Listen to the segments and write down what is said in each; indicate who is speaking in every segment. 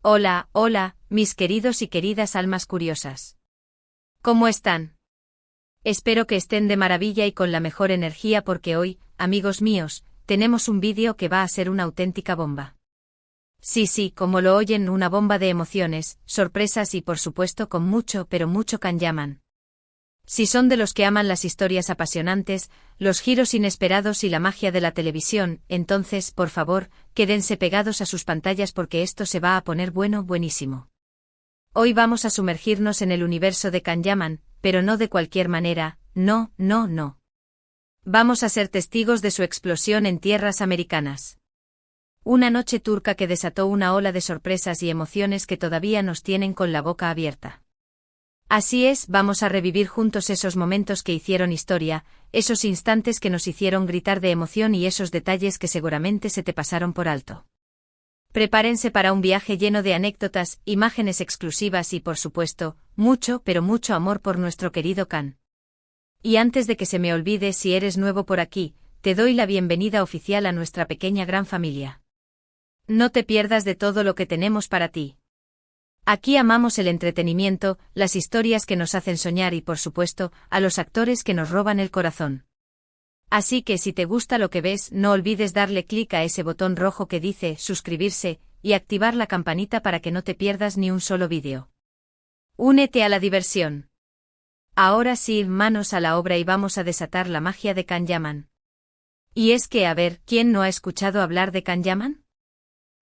Speaker 1: Hola, hola, mis queridos y queridas almas curiosas. ¿Cómo están? Espero que estén de maravilla y con la mejor energía porque hoy, amigos míos, tenemos un vídeo que va a ser una auténtica bomba. Sí, como lo oyen, una bomba de emociones, sorpresas y por supuesto con mucho pero mucho Kanyaman. Si son de los que aman las historias apasionantes, los giros inesperados y la magia de la televisión, entonces, por favor, quédense pegados a sus pantallas porque esto se va a poner buenísimo. Hoy vamos a sumergirnos en el universo de Kanyaman, pero no de cualquier manera, no. Vamos a ser testigos de su explosión en tierras americanas. Una noche turca que desató una ola de sorpresas y emociones que todavía nos tienen con la boca abierta. Así es, vamos a revivir juntos esos momentos que hicieron historia, esos instantes que nos hicieron gritar de emoción y esos detalles que seguramente se te pasaron por alto. Prepárense para un viaje lleno de anécdotas, imágenes exclusivas y por supuesto, mucho pero mucho amor por nuestro querido Kan. Y antes de que se me olvide, si eres nuevo por aquí, te doy la bienvenida oficial a nuestra pequeña gran familia. No te pierdas de todo lo que tenemos para ti. Aquí amamos el entretenimiento, las historias que nos hacen soñar y por supuesto, a los actores que nos roban el corazón. Así que si te gusta lo que ves, no olvides darle clic a ese botón rojo que dice suscribirse, y activar la campanita para que no te pierdas ni un solo vídeo. Únete a la diversión. Ahora sí, manos a la obra y vamos a desatar la magia de Kanyaman. Y es que, a ver, ¿quién no ha escuchado hablar de Kanyaman?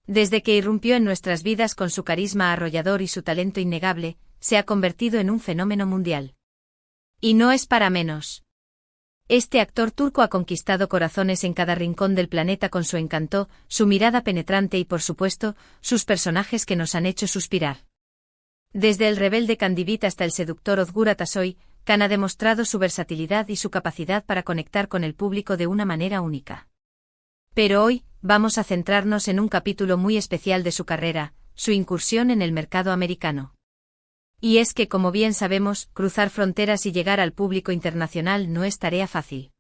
Speaker 1: Desde que irrumpió en nuestras vidas con su carisma arrollador y su talento innegable, se ha convertido en un fenómeno mundial. Y no es para menos. Este actor turco ha conquistado corazones en cada rincón del planeta con su encanto, su mirada penetrante y por supuesto, sus personajes que nos han hecho suspirar. Desde el rebelde Kandivit hasta el seductor Ozgur Atasoy, Kan ha demostrado su versatilidad y su capacidad para conectar con el público de una manera única. Pero hoy, vamos a centrarnos en un capítulo muy especial de su carrera, su incursión en el mercado americano. Y es que, como bien sabemos, cruzar fronteras y llegar al público internacional no es tarea fácil.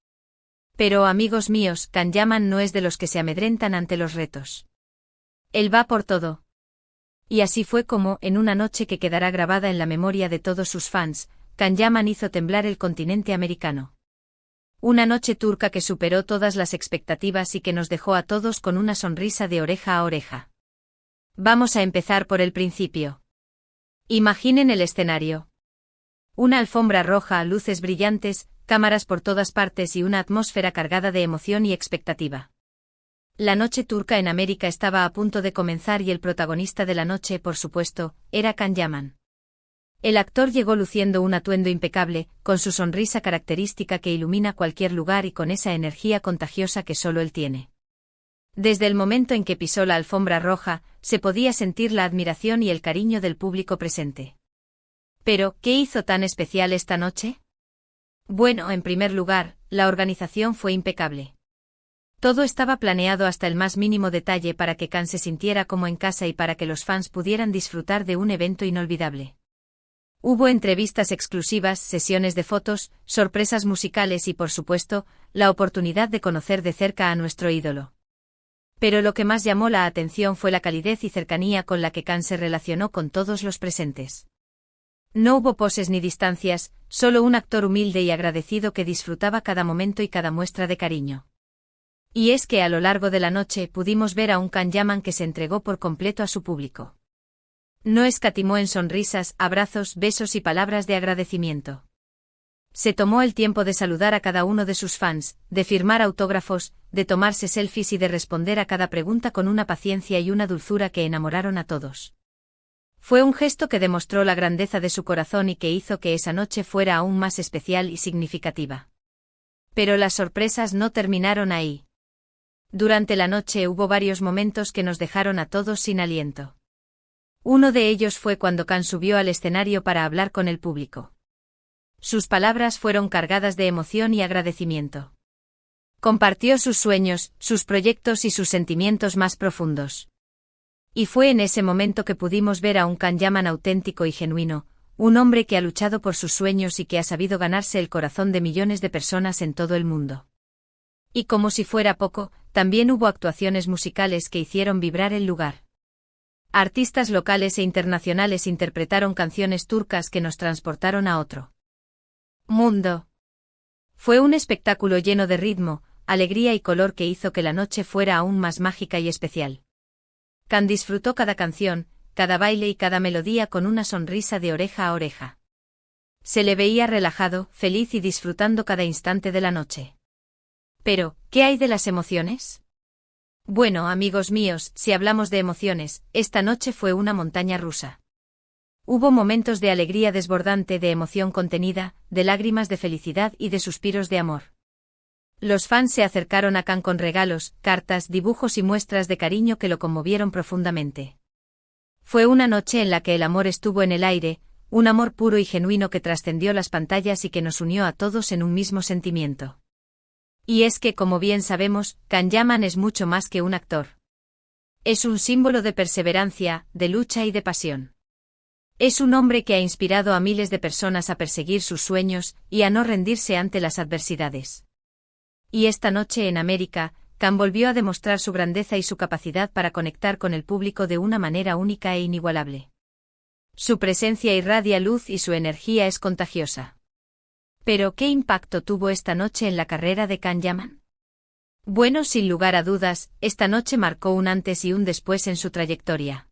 Speaker 1: Pero, amigos míos, Kanyaman no es de los que se amedrentan ante los retos. Él va por todo. Y así fue como, en una noche que quedará grabada en la memoria de todos sus fans, Kanyaman hizo temblar el continente americano. Una noche turca que superó todas las expectativas y que nos dejó a todos con una sonrisa de oreja a oreja. Vamos a empezar por el principio. Imaginen el escenario. Una alfombra roja, luces brillantes, cámaras por todas partes y una atmósfera cargada de emoción y expectativa. La noche turca en América estaba a punto de comenzar y el protagonista de la noche, por supuesto, era Kanyaman. El actor llegó luciendo un atuendo impecable, con su sonrisa característica que ilumina cualquier lugar y con esa energía contagiosa que solo él tiene. Desde el momento en que pisó la alfombra roja, se podía sentir la admiración y el cariño del público presente. Pero, ¿qué hizo tan especial esta noche? Bueno, en primer lugar, la organización fue impecable. Todo estaba planeado hasta el más mínimo detalle para que Kan se sintiera como en casa y para que los fans pudieran disfrutar de un evento inolvidable. Hubo entrevistas exclusivas, sesiones de fotos, sorpresas musicales y por supuesto, la oportunidad de conocer de cerca a nuestro ídolo. Pero lo que más llamó la atención fue la calidez y cercanía con la que Kan se relacionó con todos los presentes. No hubo poses ni distancias, solo un actor humilde y agradecido que disfrutaba cada momento y cada muestra de cariño. Y es que a lo largo de la noche pudimos ver a un Kanyaman que se entregó por completo a su público. No escatimó en sonrisas, abrazos, besos y palabras de agradecimiento. Se tomó el tiempo de saludar a cada uno de sus fans, de firmar autógrafos, de tomarse selfies y de responder a cada pregunta con una paciencia y una dulzura que enamoraron a todos. Fue un gesto que demostró la grandeza de su corazón y que hizo que esa noche fuera aún más especial y significativa. Pero las sorpresas no terminaron ahí. Durante la noche hubo varios momentos que nos dejaron a todos sin aliento. Uno de ellos fue cuando Kan subió al escenario para hablar con el público. Sus palabras fueron cargadas de emoción y agradecimiento. Compartió sus sueños, sus proyectos y sus sentimientos más profundos. Y fue en ese momento que pudimos ver a un Kanyaman auténtico y genuino, un hombre que ha luchado por sus sueños y que ha sabido ganarse el corazón de millones de personas en todo el mundo. Y como si fuera poco, también hubo actuaciones musicales que hicieron vibrar el lugar. Artistas locales e internacionales interpretaron canciones turcas que nos transportaron a otro mundo. Fue un espectáculo lleno de ritmo, alegría y color que hizo que la noche fuera aún más mágica y especial. Can disfrutó cada canción, cada baile y cada melodía con una sonrisa de oreja a oreja. Se le veía relajado, feliz y disfrutando cada instante de la noche. Pero, ¿qué hay de las emociones? Bueno, amigos míos, si hablamos de emociones, esta noche fue una montaña rusa. Hubo momentos de alegría desbordante, de emoción contenida, de lágrimas de felicidad y de suspiros de amor. Los fans se acercaron a Can con regalos, cartas, dibujos y muestras de cariño que lo conmovieron profundamente. Fue una noche en la que el amor estuvo en el aire, un amor puro y genuino que trascendió las pantallas y que nos unió a todos en un mismo sentimiento. Y es que, como bien sabemos, Can Yaman es mucho más que un actor. Es un símbolo de perseverancia, de lucha y de pasión. Es un hombre que ha inspirado a miles de personas a perseguir sus sueños y a no rendirse ante las adversidades. Y esta noche en América, Can volvió a demostrar su grandeza y su capacidad para conectar con el público de una manera única e inigualable. Su presencia irradia luz y su energía es contagiosa. Pero, ¿qué impacto tuvo esta noche en la carrera de Can Yaman? Bueno, sin lugar a dudas, esta noche marcó un antes y un después en su trayectoria.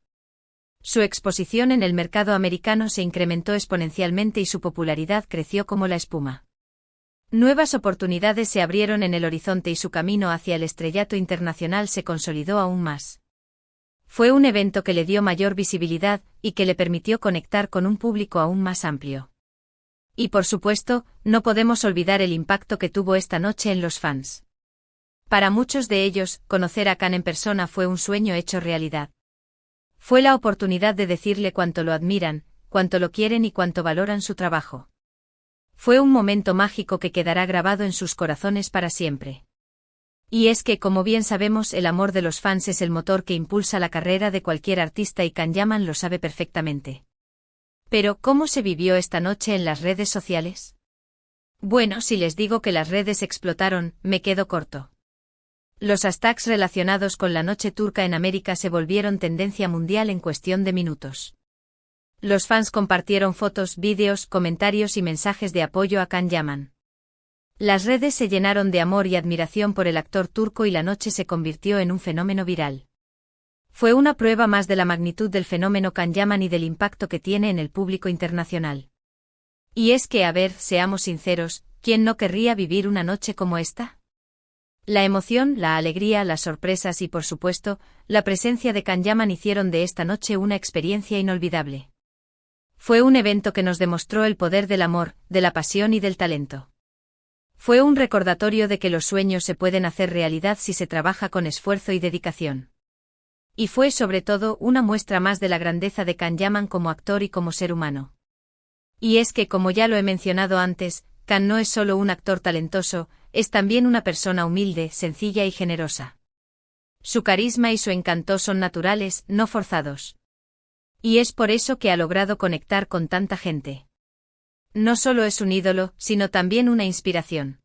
Speaker 1: Su exposición en el mercado americano se incrementó exponencialmente y su popularidad creció como la espuma. Nuevas oportunidades se abrieron en el horizonte y su camino hacia el estrellato internacional se consolidó aún más. Fue un evento que le dio mayor visibilidad y que le permitió conectar con un público aún más amplio. Y por supuesto, no podemos olvidar el impacto que tuvo esta noche en los fans. Para muchos de ellos, conocer a Can en persona fue un sueño hecho realidad. Fue la oportunidad de decirle cuánto lo admiran, cuánto lo quieren y cuánto valoran su trabajo. Fue un momento mágico que quedará grabado en sus corazones para siempre. Y es que, como bien sabemos, el amor de los fans es el motor que impulsa la carrera de cualquier artista y Can Yaman lo sabe perfectamente. Pero, ¿cómo se vivió esta noche en las redes sociales? Bueno, si les digo que las redes explotaron, me quedo corto. Los hashtags relacionados con la noche turca en América se volvieron tendencia mundial en cuestión de minutos. Los fans compartieron fotos, vídeos, comentarios y mensajes de apoyo a Can Yaman. Las redes se llenaron de amor y admiración por el actor turco y la noche se convirtió en un fenómeno viral. Fue una prueba más de la magnitud del fenómeno Can Yaman y del impacto que tiene en el público internacional. Y es que, a ver, seamos sinceros, ¿quién no querría vivir una noche como esta? La emoción, la alegría, las sorpresas y, por supuesto, la presencia de Can Yaman hicieron de esta noche una experiencia inolvidable. Fue un evento que nos demostró el poder del amor, de la pasión y del talento. Fue un recordatorio de que los sueños se pueden hacer realidad si se trabaja con esfuerzo y dedicación. Y fue sobre todo una muestra más de la grandeza de Can Yaman como actor y como ser humano. Y es que, como ya lo he mencionado antes, Can no es solo un actor talentoso, es también una persona humilde, sencilla y generosa. Su carisma y su encanto son naturales, no forzados. Y es por eso que ha logrado conectar con tanta gente. No solo es un ídolo, sino también una inspiración.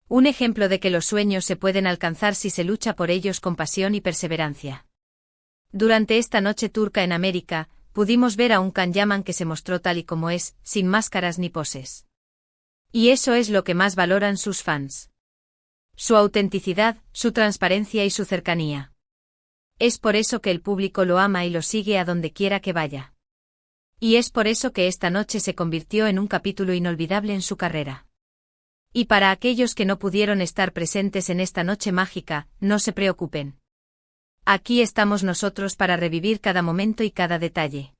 Speaker 1: Un ejemplo de que los sueños se pueden alcanzar si se lucha por ellos con pasión y perseverancia. Durante esta noche turca en América, pudimos ver a un Can Yaman que se mostró tal y como es, sin máscaras ni poses. Y eso es lo que más valoran sus fans. Su autenticidad, su transparencia y su cercanía. Es por eso que el público lo ama y lo sigue a donde quiera que vaya. Y es por eso que esta noche se convirtió en un capítulo inolvidable en su carrera. Y para aquellos que no pudieron estar presentes en esta noche mágica, no se preocupen. Aquí estamos nosotros para revivir cada momento y cada detalle.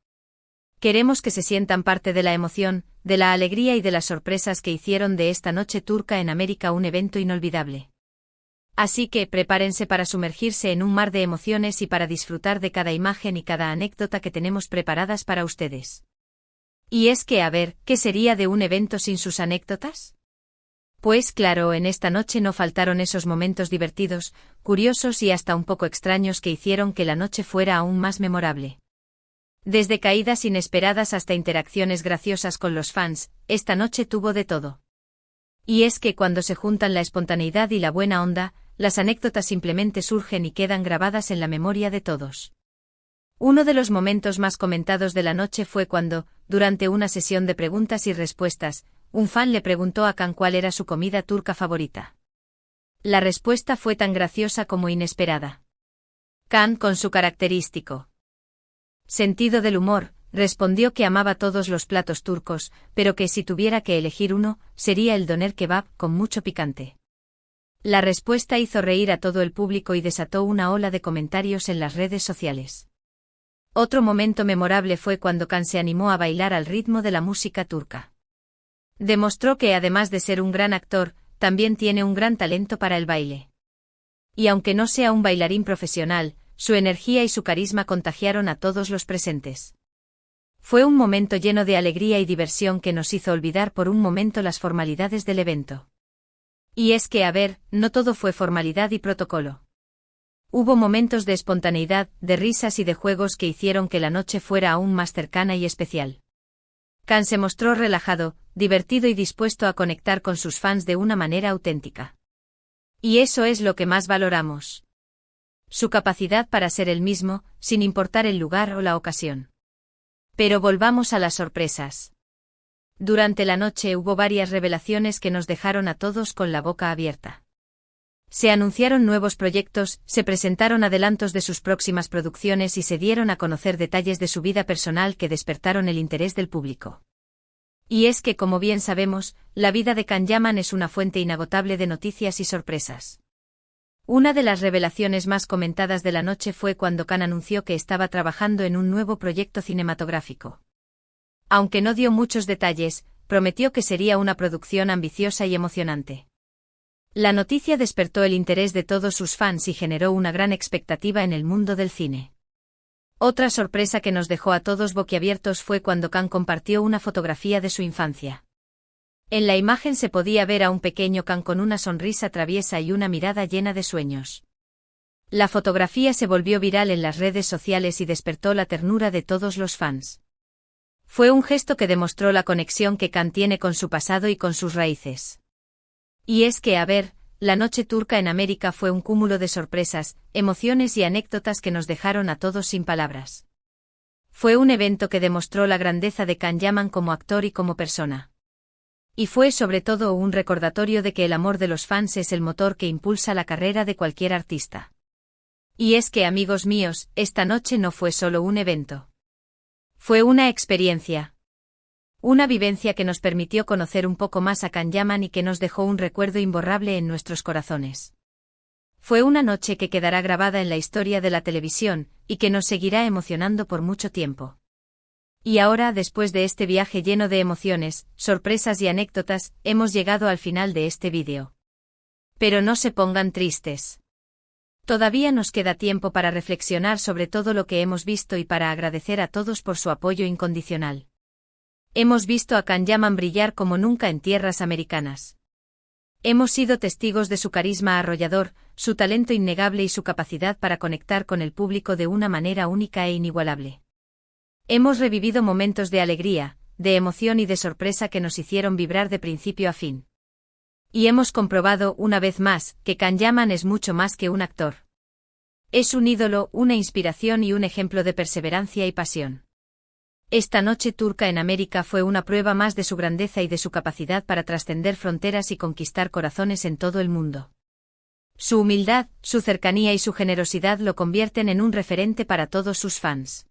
Speaker 1: Queremos que se sientan parte de la emoción, de la alegría y de las sorpresas que hicieron de esta noche turca en América un evento inolvidable. Así que prepárense para sumergirse en un mar de emociones y para disfrutar de cada imagen y cada anécdota que tenemos preparadas para ustedes. Y es que, a ver, ¿qué sería de un evento sin sus anécdotas? Pues claro, en esta noche no faltaron esos momentos divertidos, curiosos y hasta un poco extraños que hicieron que la noche fuera aún más memorable. Desde caídas inesperadas hasta interacciones graciosas con los fans, esta noche tuvo de todo. Y es que cuando se juntan la espontaneidad y la buena onda, las anécdotas simplemente surgen y quedan grabadas en la memoria de todos. Uno de los momentos más comentados de la noche fue cuando, durante una sesión de preguntas y respuestas, un fan le preguntó a Can cuál era su comida turca favorita. La respuesta fue tan graciosa como inesperada. Can, con su característico sentido del humor, respondió que amaba todos los platos turcos, pero que si tuviera que elegir uno, sería el doner kebab con mucho picante. La respuesta hizo reír a todo el público y desató una ola de comentarios en las redes sociales. Otro momento memorable fue cuando Can se animó a bailar al ritmo de la música turca. Demostró que además de ser un gran actor, también tiene un gran talento para el baile. Y aunque no sea un bailarín profesional, su energía y su carisma contagiaron a todos los presentes. Fue un momento lleno de alegría y diversión que nos hizo olvidar por un momento las formalidades del evento. Y es que, a ver, no todo fue formalidad y protocolo. Hubo momentos de espontaneidad, de risas y de juegos que hicieron que la noche fuera aún más cercana y especial. Can se mostró relajado, divertido y dispuesto a conectar con sus fans de una manera auténtica. Y eso es lo que más valoramos. Su capacidad para ser el mismo, sin importar el lugar o la ocasión. Pero volvamos a las sorpresas. Durante la noche hubo varias revelaciones que nos dejaron a todos con la boca abierta. Se anunciaron nuevos proyectos, se presentaron adelantos de sus próximas producciones y se dieron a conocer detalles de su vida personal que despertaron el interés del público. Y es que, como bien sabemos, la vida de Can Yaman es una fuente inagotable de noticias y sorpresas. Una de las revelaciones más comentadas de la noche fue cuando Can anunció que estaba trabajando en un nuevo proyecto cinematográfico. Aunque no dio muchos detalles, prometió que sería una producción ambiciosa y emocionante. La noticia despertó el interés de todos sus fans y generó una gran expectativa en el mundo del cine. Otra sorpresa que nos dejó a todos boquiabiertos fue cuando Can compartió una fotografía de su infancia. En la imagen se podía ver a un pequeño Can con una sonrisa traviesa y una mirada llena de sueños. La fotografía se volvió viral en las redes sociales y despertó la ternura de todos los fans. Fue un gesto que demostró la conexión que Can tiene con su pasado y con sus raíces. Y es que, a ver, la noche turca en América fue un cúmulo de sorpresas, emociones y anécdotas que nos dejaron a todos sin palabras. Fue un evento que demostró la grandeza de Can Yaman como actor y como persona. Y fue sobre todo un recordatorio de que el amor de los fans es el motor que impulsa la carrera de cualquier artista. Y es que, amigos míos, esta noche no fue solo un evento. Fue una experiencia. Una vivencia que nos permitió conocer un poco más a Can Yaman y que nos dejó un recuerdo imborrable en nuestros corazones. Fue una noche que quedará grabada en la historia de la televisión, y que nos seguirá emocionando por mucho tiempo. Y ahora, después de este viaje lleno de emociones, sorpresas y anécdotas, hemos llegado al final de este vídeo. Pero no se pongan tristes. Todavía nos queda tiempo para reflexionar sobre todo lo que hemos visto y para agradecer a todos por su apoyo incondicional. Hemos visto a Can Yaman brillar como nunca en tierras americanas. Hemos sido testigos de su carisma arrollador, su talento innegable y su capacidad para conectar con el público de una manera única e inigualable. Hemos revivido momentos de alegría, de emoción y de sorpresa que nos hicieron vibrar de principio a fin. Y hemos comprobado, una vez más, que Can Yaman es mucho más que un actor. Es un ídolo, una inspiración y un ejemplo de perseverancia y pasión. Esta noche turca en América fue una prueba más de su grandeza y de su capacidad para trascender fronteras y conquistar corazones en todo el mundo. Su humildad, su cercanía y su generosidad lo convierten en un referente para todos sus fans.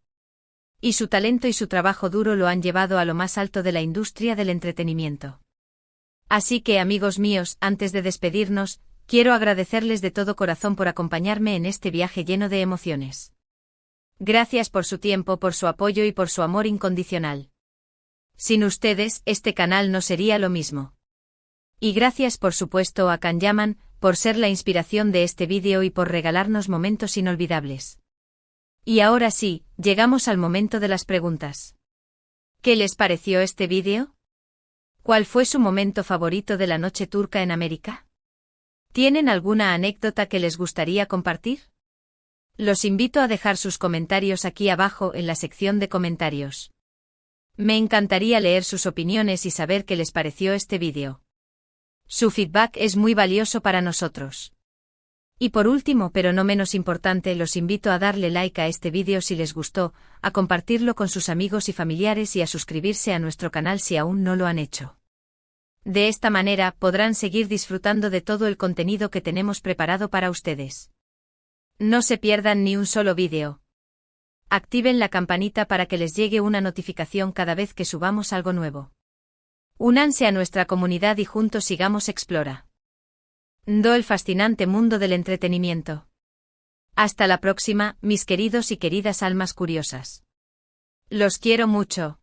Speaker 1: Y su talento y su trabajo duro lo han llevado a lo más alto de la industria del entretenimiento. Así que, amigos míos, antes de despedirnos, quiero agradecerles de todo corazón por acompañarme en este viaje lleno de emociones. Gracias por su tiempo, por su apoyo y por su amor incondicional. Sin ustedes, este canal no sería lo mismo. Y gracias por supuesto a Can Yaman, por ser la inspiración de este vídeo y por regalarnos momentos inolvidables. Y ahora sí, llegamos al momento de las preguntas. ¿Qué les pareció este vídeo? ¿Cuál fue su momento favorito de la noche turca en América? ¿Tienen alguna anécdota que les gustaría compartir? Los invito a dejar sus comentarios aquí abajo en la sección de comentarios. Me encantaría leer sus opiniones y saber qué les pareció este vídeo. Su feedback es muy valioso para nosotros. Y por último, pero no menos importante, los invito a darle like a este vídeo si les gustó, a compartirlo con sus amigos y familiares y a suscribirse a nuestro canal si aún no lo han hecho. De esta manera podrán seguir disfrutando de todo el contenido que tenemos preparado para ustedes. No se pierdan ni un solo vídeo. Activen la campanita para que les llegue una notificación cada vez que subamos algo nuevo. Únanse a nuestra comunidad y juntos sigamos explorando el fascinante mundo del entretenimiento. Hasta la próxima, mis queridos y queridas almas curiosas. Los quiero mucho.